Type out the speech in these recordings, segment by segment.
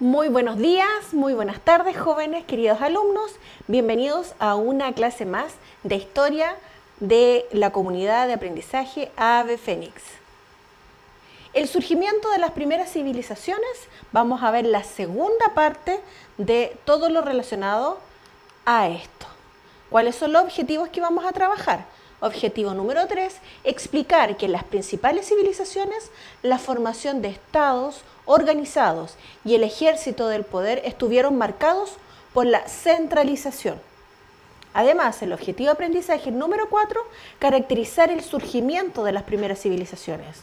Muy buenos días, muy buenas tardes, jóvenes, queridos alumnos. Bienvenidos a una clase más de historia de la comunidad de aprendizaje Ave Fénix. El surgimiento de las primeras civilizaciones, vamos a ver la segunda parte de todo lo relacionado a esto. ¿Cuáles son los objetivos que vamos a trabajar? Objetivo número 3, explicar que en las principales civilizaciones la formación de estados organizados y el ejército del poder estuvieron marcados por la centralización. Además, el objetivo de aprendizaje número 4, caracterizar el surgimiento de las primeras civilizaciones.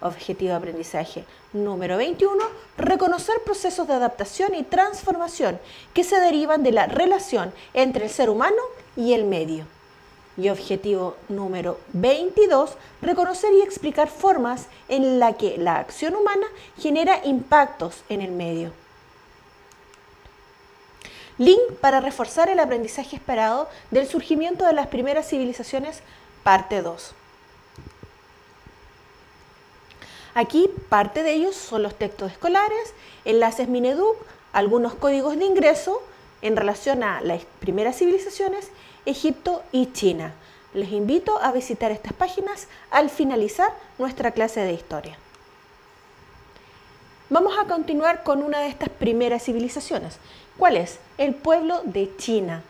Objetivo de aprendizaje número 21, reconocer procesos de adaptación y transformación que se derivan de la relación entre el ser humano y el medio. Y objetivo número 22, reconocer y explicar formas en las que la acción humana genera impactos en el medio. Link para reforzar el aprendizaje esperado del surgimiento de las primeras civilizaciones, parte 2. Aquí parte de ellos son los textos escolares, enlaces Mineduc, algunos códigos de ingreso en relación a las primeras civilizaciones, Egipto y China. Les invito a visitar estas páginas al finalizar nuestra clase de historia. Vamos a continuar con una de estas primeras civilizaciones. ¿Cuál es? El pueblo de China.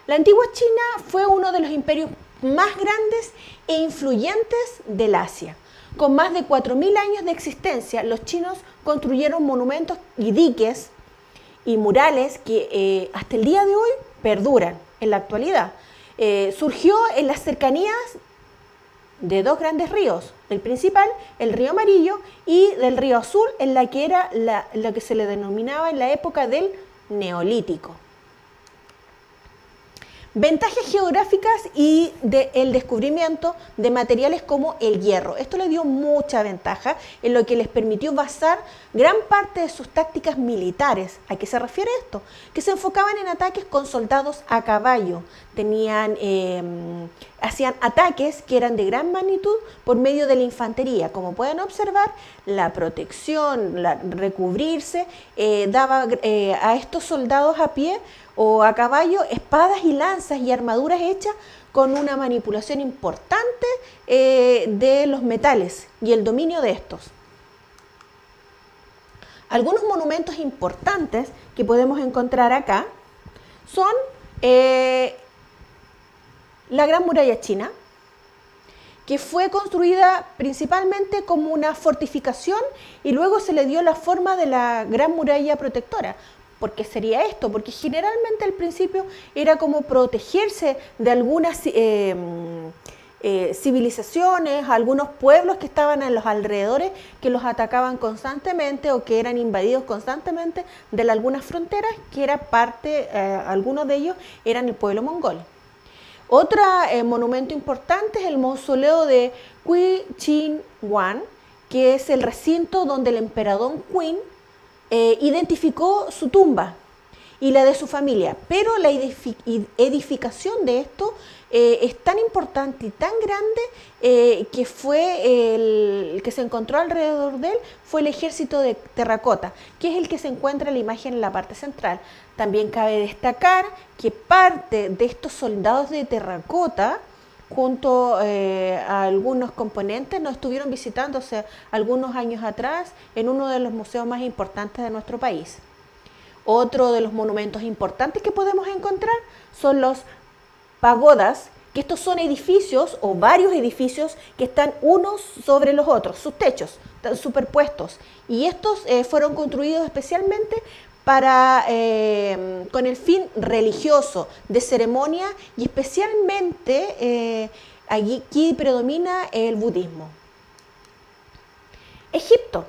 La antigua China fue uno de los imperios más grandes e influyentes del Asia. Con más de 4.000 años de existencia, los chinos construyeron monumentos y diques y murales que hasta el día de hoy perduran en la actualidad. Surgió en las cercanías de dos grandes ríos, el principal, el río Amarillo, y del río Azul, en la que era lo que se le denominaba en la época del Neolítico. Ventajas geográficas y el descubrimiento de materiales como el hierro. Esto le dio mucha ventaja en lo que les permitió basar gran parte de sus tácticas militares. ¿A qué se refiere esto? Que se enfocaban en ataques con soldados a caballo. Hacían ataques que eran de gran magnitud por medio de la infantería. Como pueden observar, la protección, recubrirse, daba a estos soldados a pie o a caballo espadas y lanzas y armaduras hechas con una manipulación importante de los metales y el dominio de estos. Algunos monumentos importantes que podemos encontrar acá son la Gran Muralla China, que fue construida principalmente como una fortificación y luego se le dio la forma de la Gran Muralla Protectora. ¿Por qué sería esto? Porque generalmente al principio era como protegerse de algunas civilizaciones, algunos pueblos que estaban en los alrededores que los atacaban constantemente o que eran invadidos constantemente de algunas fronteras que era parte, algunos de ellos eran el pueblo mongol. Otro monumento importante es el mausoleo de Qi Shi Huang, que es el recinto donde el emperador Qin identificó su tumba y la de su familia, pero la edificación de esto es tan importante y tan grande que fue el que se encontró alrededor de él fue el ejército de terracota, que es el que se encuentra en la imagen en la parte central. También cabe destacar que parte de estos soldados de terracota junto a algunos componentes nos estuvieron visitándose algunos años atrás en uno de los museos más importantes de nuestro país. Otro de los monumentos importantes que podemos encontrar son los pagodas, que estos son edificios o varios edificios que están unos sobre los otros, sus techos están superpuestos, y estos fueron construidos especialmente con el fin religioso, de ceremonia, y especialmente aquí predomina el budismo. Egipto.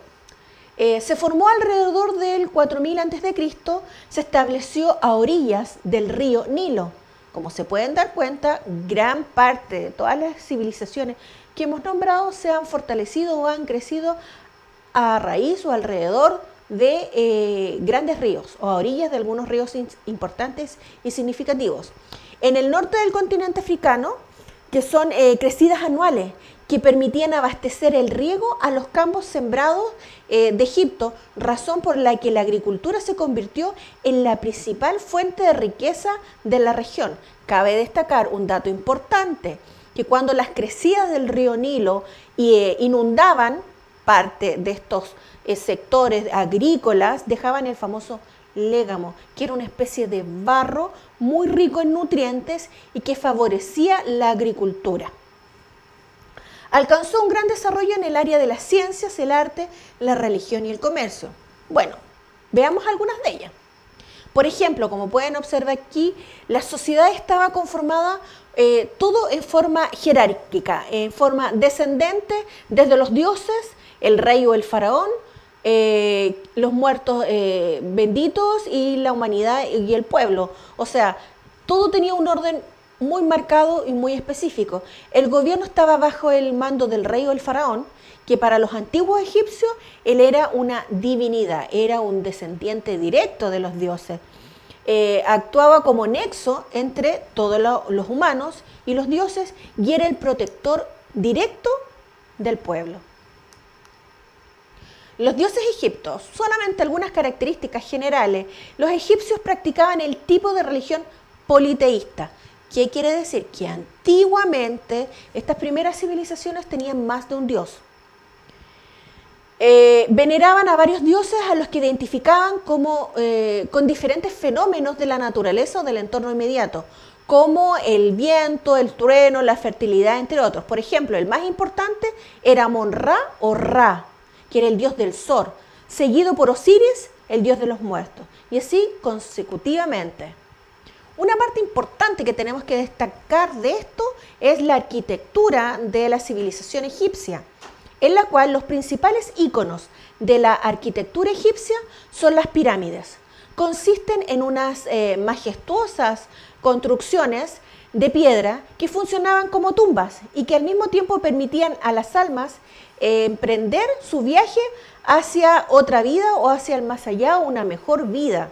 Se formó alrededor del 4000 a.C., se estableció a orillas del río Nilo. Como se pueden dar cuenta, gran parte de todas las civilizaciones que hemos nombrado se han fortalecido o han crecido a raíz o alrededor de grandes ríos o a orillas de algunos ríos importantes y significativos. En el norte del continente africano, que son crecidas anuales, que permitían abastecer el riego a los campos sembrados de Egipto, razón por la que la agricultura se convirtió en la principal fuente de riqueza de la región. Cabe destacar un dato importante, que cuando las crecidas del río Nilo inundaban parte de estos sectores agrícolas, dejaban el famoso légamo, que era una especie de barro muy rico en nutrientes y que favorecía la agricultura. Alcanzó un gran desarrollo en el área de las ciencias, el arte, la religión y el comercio. Bueno, veamos algunas de ellas. Por ejemplo, como pueden observar aquí, la sociedad estaba conformada todo en forma jerárquica, en forma descendente, desde los dioses, el rey o el faraón, los muertos benditos y la humanidad y el pueblo. O sea, todo tenía un orden muy marcado y muy específico. El gobierno estaba bajo el mando del rey o el faraón, que para los antiguos egipcios él era una divinidad, era un descendiente directo de los dioses. Actuaba como nexo entre todos los humanos y los dioses y era el protector directo del pueblo. Los dioses egipcios, solamente algunas características generales. Los egipcios practicaban el tipo de religión politeísta. ¿Qué quiere decir? Que antiguamente estas primeras civilizaciones tenían más de un dios. Veneraban a varios dioses a los que identificaban con diferentes fenómenos de la naturaleza o del entorno inmediato, como el viento, el trueno, la fertilidad, entre otros. Por ejemplo, el más importante era Amon-Ra o Ra, que era el dios del sol, seguido por Osiris, el dios de los muertos, y así consecutivamente. Una parte importante que tenemos que destacar de esto es la arquitectura de la civilización egipcia, en la cual los principales íconos de la arquitectura egipcia son las pirámides. Consisten en unas majestuosas construcciones de piedra que funcionaban como tumbas y que al mismo tiempo permitían a las almas emprender su viaje hacia otra vida o hacia el más allá, una mejor vida.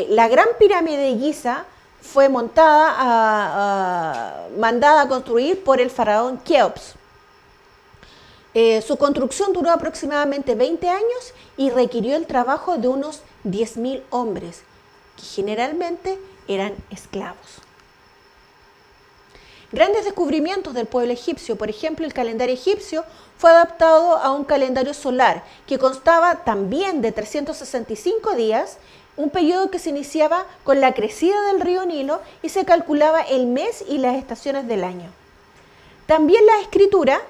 La gran pirámide de Giza fue mandada a construir por el faraón Keops. Su construcción duró aproximadamente 20 años y requirió el trabajo de unos 10.000 hombres, que generalmente eran esclavos. Grandes descubrimientos del pueblo egipcio, por ejemplo, el calendario egipcio fue adaptado a un calendario solar que constaba también de 365 días, un periodo que se iniciaba con la crecida del río Nilo y se calculaba el mes y las estaciones del año. También la escritura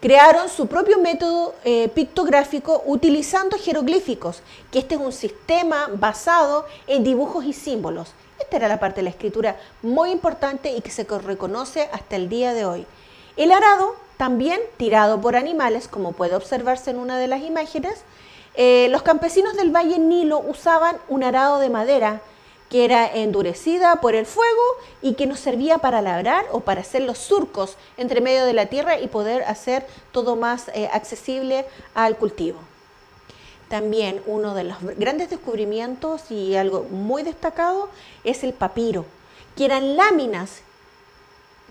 crearon su propio método pictográfico utilizando jeroglíficos, que este es un sistema basado en dibujos y símbolos. Esta era la parte de la escritura muy importante y que se reconoce hasta el día de hoy. El arado, también tirado por animales, como puede observarse en una de las imágenes, los campesinos del Valle Nilo usaban un arado de madera que era endurecida por el fuego y que nos servía para labrar o para hacer los surcos entre medio de la tierra y poder hacer todo más accesible al cultivo. También uno de los grandes descubrimientos y algo muy destacado es el papiro, que eran láminas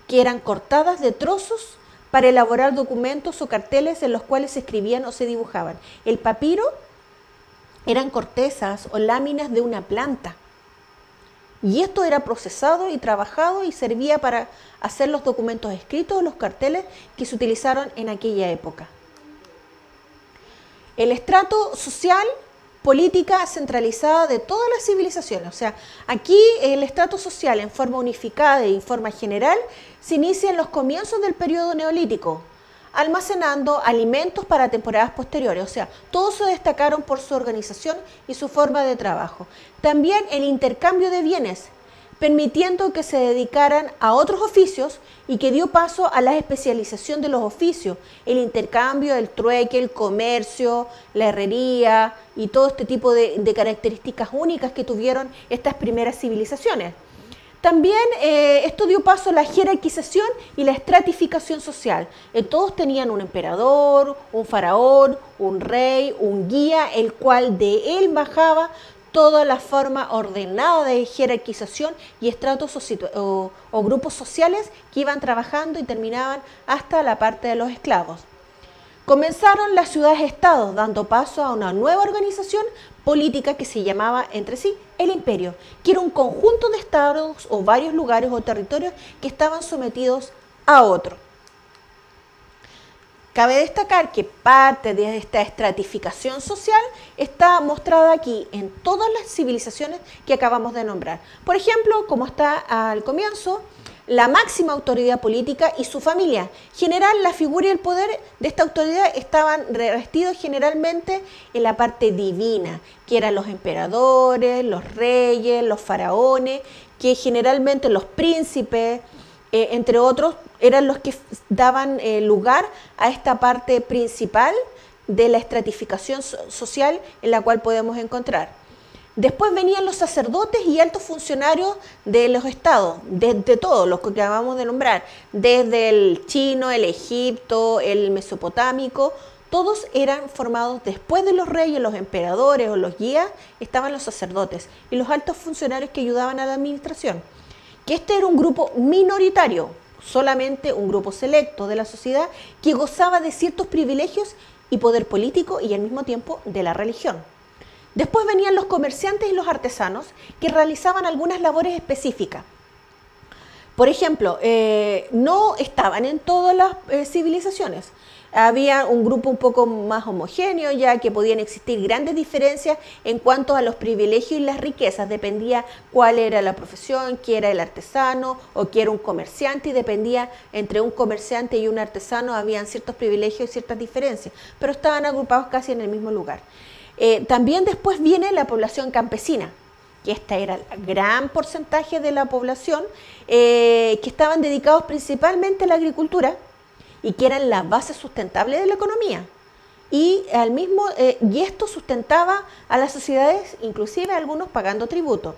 que eran cortadas de trozos para elaborar documentos o carteles en los cuales se escribían o se dibujaban. El papiro eran cortezas o láminas de una planta. Y esto era procesado y trabajado y servía para hacer los documentos escritos o los carteles que se utilizaron en aquella época. El estrato social, política centralizada de todas las civilizaciones. O sea, aquí el estrato social en forma unificada y en forma general se inicia en los comienzos del periodo neolítico, almacenando alimentos para temporadas posteriores. O sea, todos se destacaron por su organización y su forma de trabajo. También el intercambio de bienes, permitiendo que se dedicaran a otros oficios y que dio paso a la especialización de los oficios, el intercambio, el trueque, el comercio, la herrería y todo este tipo de características únicas que tuvieron estas primeras civilizaciones. También esto dio paso a la jerarquización y la estratificación social. Todos tenían un emperador, un faraón, un rey, un guía, el cual de él bajaba toda la forma ordenada de jerarquización y estratos o grupos sociales que iban trabajando y terminaban hasta la parte de los esclavos. Comenzaron las ciudades-estados, dando paso a una nueva organización política que se llamaba entre sí el imperio, que era un conjunto de estados o varios lugares o territorios que estaban sometidos a otro. Cabe destacar que parte de esta estratificación social está mostrada aquí en todas las civilizaciones que acabamos de nombrar. Por ejemplo, como está al comienzo, la máxima autoridad política y su familia. En general, la figura y el poder de esta autoridad estaban revestidos generalmente en la parte divina, que eran los emperadores, los reyes, los faraones, que generalmente los príncipes, entre otros, eran los que daban lugar a esta parte principal de la estratificación social en la cual podemos encontrar. Después venían los sacerdotes y altos funcionarios de los estados, de todos los que acabamos de nombrar, desde el chino, el egipto, el mesopotámico, todos eran formados después de los reyes, los emperadores o los guías, estaban los sacerdotes y los altos funcionarios que ayudaban a la administración. Que este era un grupo minoritario, solamente un grupo selecto de la sociedad que gozaba de ciertos privilegios y poder político y al mismo tiempo de la religión. Después venían los comerciantes y los artesanos que realizaban algunas labores específicas. Por ejemplo, no estaban en todas las civilizaciones. Había un grupo un poco más homogéneo, ya que podían existir grandes diferencias en cuanto a los privilegios y las riquezas. Dependía cuál era la profesión, quién era el artesano o quién era un comerciante, y dependía entre un comerciante y un artesano, habían ciertos privilegios y ciertas diferencias, pero estaban agrupados casi en el mismo lugar. También después viene la población campesina, que esta era el gran porcentaje de la población que estaban dedicados principalmente a la agricultura y que eran la base sustentable de la economía. Y esto sustentaba a las sociedades, inclusive algunos pagando tributo.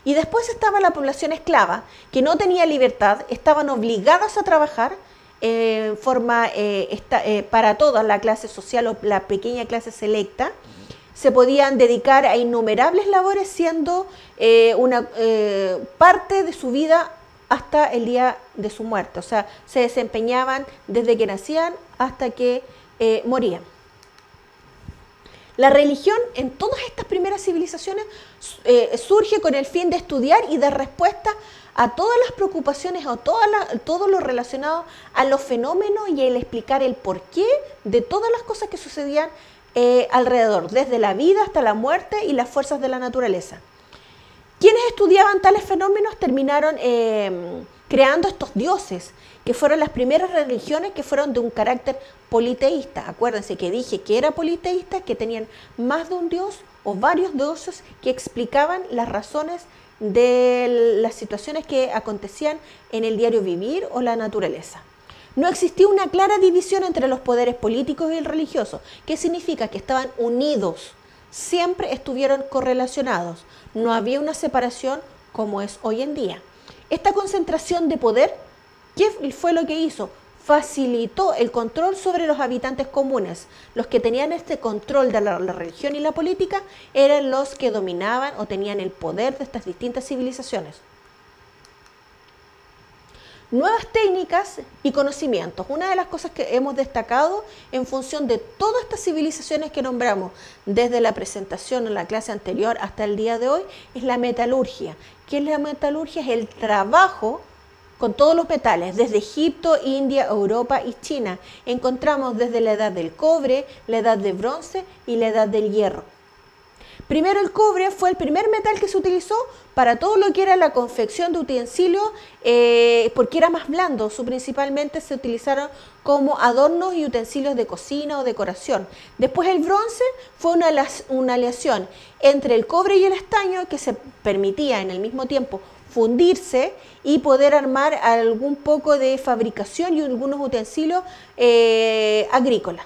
Y después estaba la población esclava, que no tenía libertad, estaban obligadas a trabajar en forma para toda la clase social o la pequeña clase selecta. Se podían dedicar a innumerables labores, siendo una parte de su vida hasta el día de su muerte. O sea, se desempeñaban desde que nacían hasta que morían. La religión en todas estas primeras civilizaciones surge con el fin de estudiar y dar respuesta a todas las preocupaciones o todo lo relacionado a los fenómenos y el explicar el porqué de todas las cosas que sucedían alrededor, desde la vida hasta la muerte y las fuerzas de la naturaleza. Quienes estudiaban tales fenómenos terminaron creando estos dioses, que fueron las primeras religiones que fueron de un carácter politeísta. Acuérdense que dije que era politeísta, que tenían más de un dios o varios dioses que explicaban las razones de las situaciones que acontecían en el diario vivir o la naturaleza. No existía una clara división entre los poderes políticos y el religioso, que significa que estaban unidos, siempre estuvieron correlacionados, no había una separación como es hoy en día. Esta concentración de poder, ¿qué fue lo que hizo? Facilitó el control sobre los habitantes comunes. Los que tenían este control de la religión y la política eran los que dominaban o tenían el poder de estas distintas civilizaciones. Nuevas técnicas y conocimientos. Una de las cosas que hemos destacado en función de todas estas civilizaciones que nombramos desde la presentación en la clase anterior hasta el día de hoy es la metalurgia. ¿Qué es la metalurgia? Es el trabajo con todos los metales, desde Egipto, India, Europa y China. Encontramos desde la edad del cobre, la edad del bronce y la edad del hierro. Primero, el cobre fue el primer metal que se utilizó para todo lo que era la confección de utensilios, porque era más blando. Principalmente se utilizaron como adornos y utensilios de cocina o decoración. Después el bronce fue una aleación entre el cobre y el estaño que se permitía en el mismo tiempo fundirse y poder armar algún poco de fabricación y algunos utensilios agrícolas.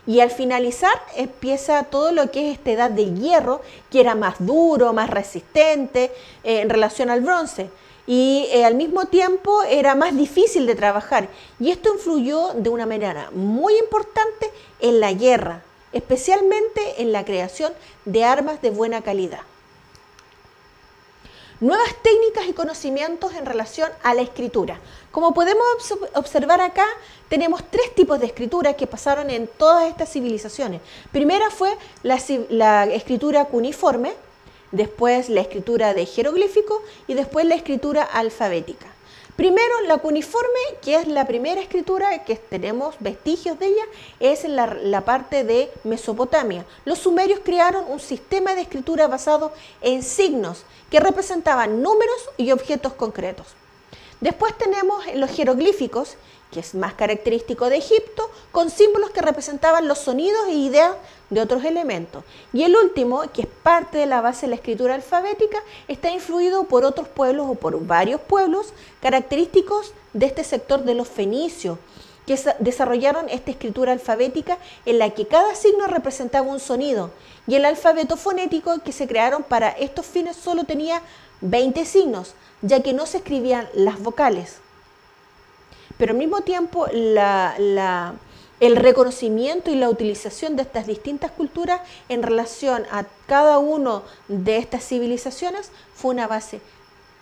Y al finalizar empieza todo lo que es esta edad del hierro, que era más duro, más resistente en relación al bronce. Y al mismo tiempo era más difícil de trabajar. Y esto influyó de una manera muy importante en la guerra. especialmente en la creación de armas de buena calidad. Nuevas técnicas y conocimientos en relación a la escritura. Como podemos observar acá, tenemos tres tipos de escritura que pasaron en todas estas civilizaciones. Primera fue la escritura cuneiforme, después la escritura de jeroglífico y después la escritura alfabética. Primero, la cuneiforme, que es la primera escritura que tenemos vestigios de ella, es en la parte de Mesopotamia. Los sumerios crearon un sistema de escritura basado en signos que representaban números y objetos concretos. Después tenemos los jeroglíficos, que es más característico de Egipto, con símbolos que representaban los sonidos e ideas de otros elementos. Y el último, que es parte de la base de la escritura alfabética, está influido por otros pueblos o por varios pueblos característicos de este sector de los fenicios, que desarrollaron esta escritura alfabética en la que cada signo representaba un sonido, y el alfabeto fonético que se crearon para estos fines solo tenía 20 signos, ya que no se escribían las vocales. Pero al mismo tiempo el reconocimiento y la utilización de estas distintas culturas en relación a cada una de estas civilizaciones fue una base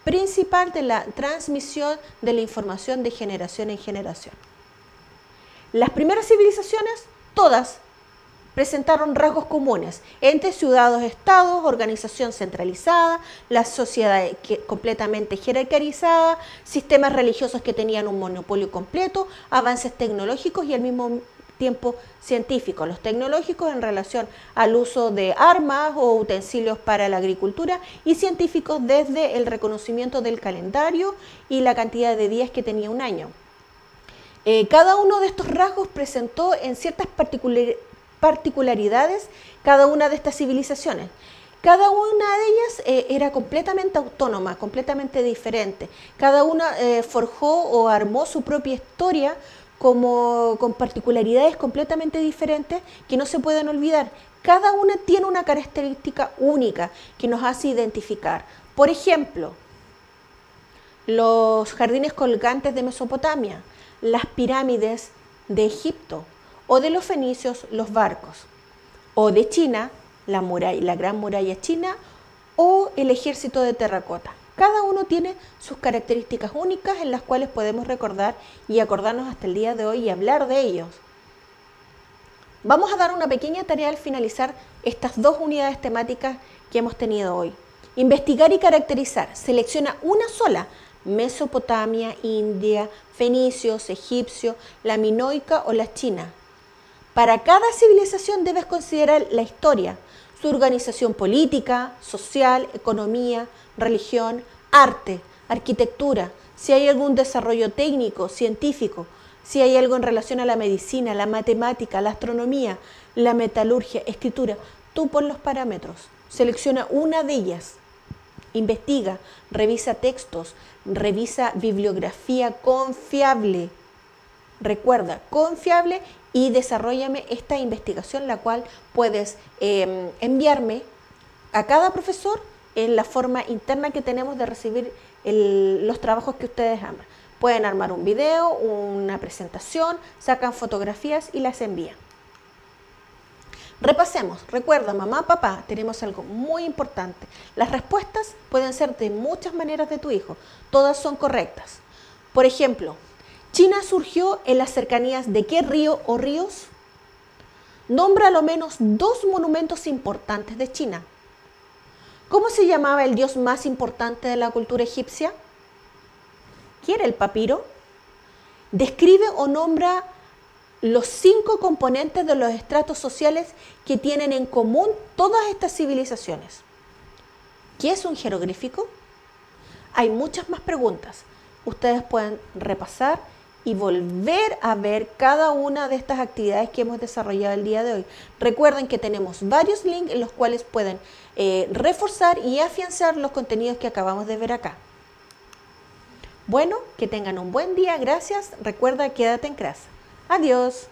principal de la transmisión de la información de generación en generación. Las primeras civilizaciones, todas, presentaron rasgos comunes entre ciudades-estados, organización centralizada, la sociedad completamente jerarquizada, sistemas religiosos que tenían un monopolio completo, avances tecnológicos y al mismo tiempo científicos. Los tecnológicos en relación al uso de armas o utensilios para la agricultura y científicos desde el reconocimiento del calendario y la cantidad de días que tenía un año. Cada uno de estos rasgos presentó en ciertas particularidades cada una de estas civilizaciones. Cada una de ellas era completamente autónoma, completamente diferente. Cada una forjó o armó su propia historia con particularidades completamente diferentes que no se pueden olvidar. Cada una tiene una característica única que nos hace identificar. Por ejemplo, los jardines colgantes de Mesopotamia, las pirámides de Egipto, o de los fenicios, los barcos, o de China, la gran muralla china, o el ejército de terracota. Cada uno tiene sus características únicas en las cuales podemos recordar y acordarnos hasta el día de hoy y hablar de ellos. Vamos a dar una pequeña tarea al finalizar estas dos unidades temáticas que hemos tenido hoy. Investigar y caracterizar. Selecciona una sola. Mesopotamia, India, fenicios, egipcio, la minoica o la china. Para cada civilización debes considerar la historia, su organización política, social, economía, religión, arte, arquitectura, si hay algún desarrollo técnico, científico, si hay algo en relación a la medicina, la matemática, la astronomía, la metalurgia, escritura. Tú pon los parámetros, selecciona una de ellas, investiga, revisa textos, revisa bibliografía confiable. Recuerda, confiable, y desarróllame esta investigación, la cual puedes enviarme a cada profesor en la forma interna que tenemos de recibir los trabajos que ustedes aman. Pueden armar un video, una presentación, sacan fotografías y las envían. Repasemos. Recuerda, mamá, papá, tenemos algo muy importante. Las respuestas pueden ser de muchas maneras de tu hijo. Todas son correctas. Por ejemplo, China surgió en las cercanías de ¿qué río o ríos? Nombra al menos 2 monumentos importantes de China. ¿Cómo se llamaba el dios más importante de la cultura egipcia? ¿Quién era el papiro? Describe o nombra los 5 componentes de los estratos sociales que tienen en común todas estas civilizaciones. ¿Qué es un jeroglífico? Hay muchas más preguntas. Ustedes pueden repasar y volver a ver cada una de estas actividades que hemos desarrollado el día de hoy. Recuerden que tenemos varios links en los cuales pueden reforzar y afianzar los contenidos que acabamos de ver acá. Bueno, que tengan un buen día. Gracias. Recuerda, quédate en casa. Adiós.